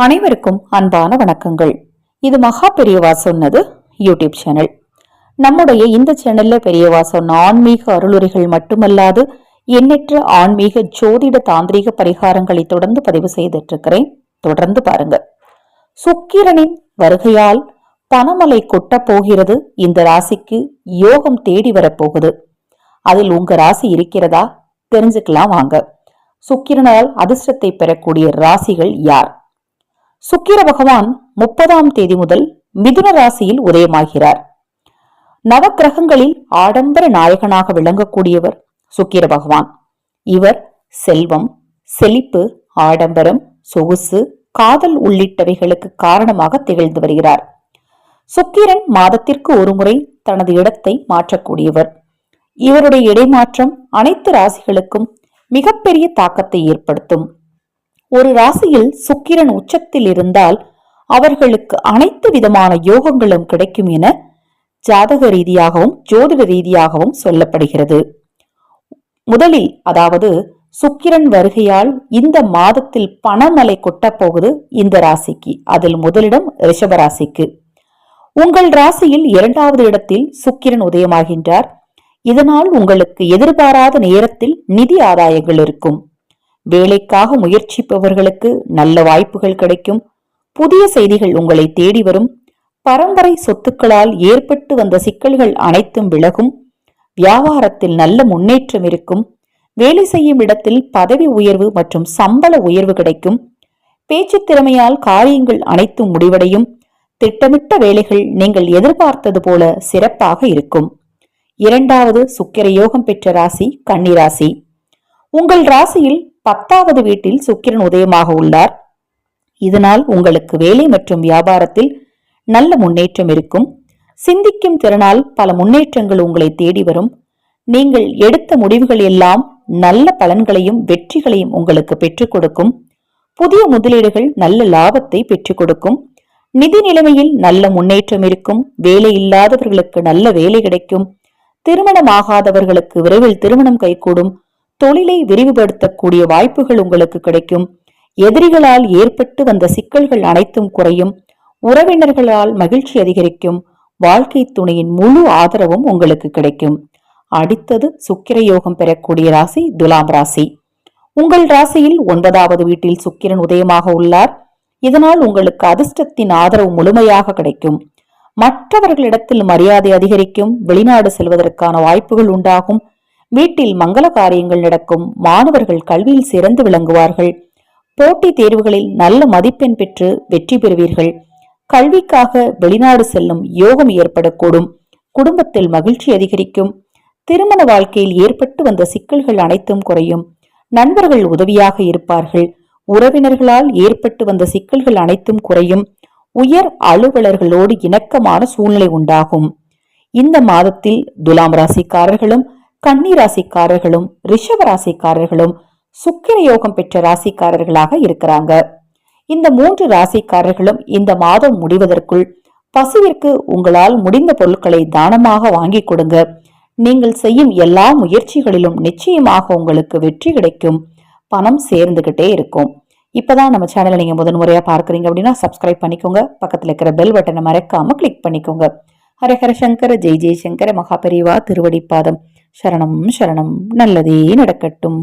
அனைவருக்கும் அன்பான வணக்கங்கள். இது மகா பெரியவா சொன்னது யூடியூப் சேனல். நம்முடைய இந்த சேனல்ல பெரியவா சொன்ன ஆன்மீக அருளுரைகள் மட்டுமல்லாது எண்ணற்ற ஆன்மீக ஜோதிட தாந்திரிக பரிகாரங்களை தொடர்ந்து பதிவு செய்துட்டு இருக்கிறேன். தொடர்ந்து பாருங்க. சுக்கிரனின் வருகையால் பணமலை கொட்ட போகிறது. இந்த ராசிக்கு யோகம் தேடி வரப்போகுது. அதில் உங்க ராசி இருக்கிறதா தெரிஞ்சுக்கலாம் வாங்க. சுக்கிரனால் அதிர்ஷ்டத்தை பெறக்கூடிய ராசிகள் யார்? சுக்கிர பகவான் 30ஆம் தேதி முதல் மிதுன ராசியில் உதயமாகிறார். நவக்கிரகங்களில் ஆடம்பர நாயகனாக விளங்கக்கூடியவர் சுக்கிர பகவான். இவர் செல்வம், செழிப்பு, ஆடம்பரம், சொகுசு, காதல் உள்ளிட்டவைகளுக்கு காரணமாக திகழ்ந்து வருகிறார். சுக்கிரன் மாதத்திற்கு ஒருமுறை தனது இடத்தை மாற்றக்கூடியவர். இவருடைய இடைமாற்றம் அனைத்து ராசிகளுக்கும் மிகப்பெரிய தாக்கத்தை ஏற்படுத்தும். ஒரு ராசியில் சுக்கிரன் உச்சத்தில் இருந்தால் அவர்களுக்கு அனைத்து விதமான யோகங்களும் கிடைக்கும் என ஜாதக ரீதியாகவும் ஜோதிட ரீதியாகவும் சொல்லப்படுகிறது. முதலில் அதாவது சுக்கிரன் வருகையால் இந்த மாதத்தில் பணமலை கொட்டப்போகுது இந்த ராசிக்கு. அதில் முதலிடம் ரிஷப ராசிக்கு. உங்கள் ராசியில் 2வது இடத்தில் சுக்கிரன் உதயமாகின்றார். இதனால் உங்களுக்கு எதிர்பாராத நேரத்தில் நிதி ஆதாயங்கள் இருக்கும். வேலைக்காக முயற்சிப்பவர்களுக்கு நல்ல வாய்ப்புகள் கிடைக்கும். புதிய செய்திகள் உங்களை தேடி வரும். பரம்பரை சொத்துக்களால் ஏற்பட்டு வந்த சிக்கல்கள் அனைத்தும் விலகும். வியாபாரத்தில் நல்ல முன்னேற்றம் இருக்கும். வேலை செய்யும் இடத்தில் பதவி உயர்வு மற்றும் சம்பள உயர்வு கிடைக்கும். பேச்சு திறமையால் காரியங்கள் அனைத்தும் முடிவடையும். திட்டமிட்ட வேலைகள் நீங்கள் எதிர்பார்த்தது போல சிறப்பாக இருக்கும். 2வது சுக்கிர யோகம் பெற்ற ராசி கன்னிராசி. உங்கள் ராசியில் 10வது வீட்டில் சுக்கிரன் உதயமாக உள்ளார். இதனால் உங்களுக்கு வேலை மற்றும் வியாபாரத்தில் நல்ல முன்னேற்றம் இருக்கும். சிந்திக்கும் திறனால் பல முன்னேற்றங்கள் உங்களை தேடி வரும். நீங்கள் எடுத்த முடிவுகள் எல்லாம் நல்ல பலன்களையும் வெற்றிகளையும் உங்களுக்கு பெற்றுக் கொடுக்கும். புதிய முதலீடுகள் நல்ல லாபத்தை பெற்றுக் கொடுக்கும். நிதி நிலைமையில் நல்ல முன்னேற்றம் இருக்கும். வேலை இல்லாதவர்களுக்கு நல்ல வேலை கிடைக்கும். திருமணமாகாதவர்களுக்கு விரைவில் திருமணம் கைகூடும். தொழிலை விரிவுபடுத்தக்கூடிய வாய்ப்புகள் உங்களுக்கு கிடைக்கும். எதிரிகளால் ஏற்பட்டு வந்த சிக்கல்கள் அனைத்தும் குறையும். உறவினர்களால் மகிழ்ச்சி அதிகரிக்கும். வாழ்க்கை துணையின் முழு ஆதரவும் உங்களுக்கு கிடைக்கும். அடுத்தது சுக்கிர யோகம் பெறக்கூடிய ராசி துலாம் ராசி. உங்கள் ராசியில் 9வது வீட்டில் சுக்கிரன் உதயமாக உள்ளார். இதனால் உங்களுக்கு அதிர்ஷ்டத்தின் ஆதரவு முழுமையாக கிடைக்கும். மற்றவர்களிடத்தில் மரியாதை அதிகரிக்கும். வெளிநாடு செல்வதற்கான வாய்ப்புகள் உண்டாகும். வீட்டில் மங்கள காரியங்கள் நடக்கும். மாணவர்கள் கல்வியில் சிறந்து விளங்குவார்கள். போட்டித் தேர்வுகளில் நல்ல மதிப்பெண் பெற்று வெற்றி பெறுவீர்கள். கல்விக்காக வெளிநாடு செல்லும் யோகம் ஏற்படக்கூடும். குடும்பத்தில் மகிழ்ச்சி அதிகரிக்கும். திருமண வாழ்க்கையில் ஏற்பட்டு வந்த சிக்கல்கள் அனைத்தும் குறையும். நண்பர்கள் உதவியாக இருப்பார்கள். உறவினர்களால் ஏற்பட்டு வந்த சிக்கல்கள் அனைத்தும் குறையும். உயர் அலுவலர்களோடு இணக்கமான சூழ்நிலை உண்டாகும். இந்த மாதத்தில் துலாம் ராசிக்காரர்களும் கன்னி ராசிக்காரர்களும் ரிஷப ராசிக்காரர்களும் சுக்கிர யோகம் பெற்ற ராசிக்காரர்களாக இருக்கிறாங்க. இந்த 3 ராசிக்காரர்களும் இந்த மாதம் முடிவதற்குள் பசுவிற்கு உங்களால் முடிந்த பொருட்களை தானமாக வாங்கி கொடுங்க. நீங்கள் செய்யும் எல்லா முயற்சிகளிலும் நிச்சயமாக உங்களுக்கு வெற்றி கிடைக்கும். பணம் சேர்ந்துகிட்டே இருக்கும். இப்பதான் நம்ம சேனலை நீங்க முதன்முறையா பார்க்கறீங்க அப்படின்னா சப்ஸ்கிரைப் பண்ணிக்கோங்க. பக்கத்துல இருக்கிற பெல் பட்டனை மறக்காம கிளிக் பண்ணிக்கோங்க. ஹரஹர சங்கர ஜெய் ஜெய் சங்கர மகா பெரியவா திருவடிப்பாதம். சரணம் சரணம். நல்லதே நடக்கட்டும்.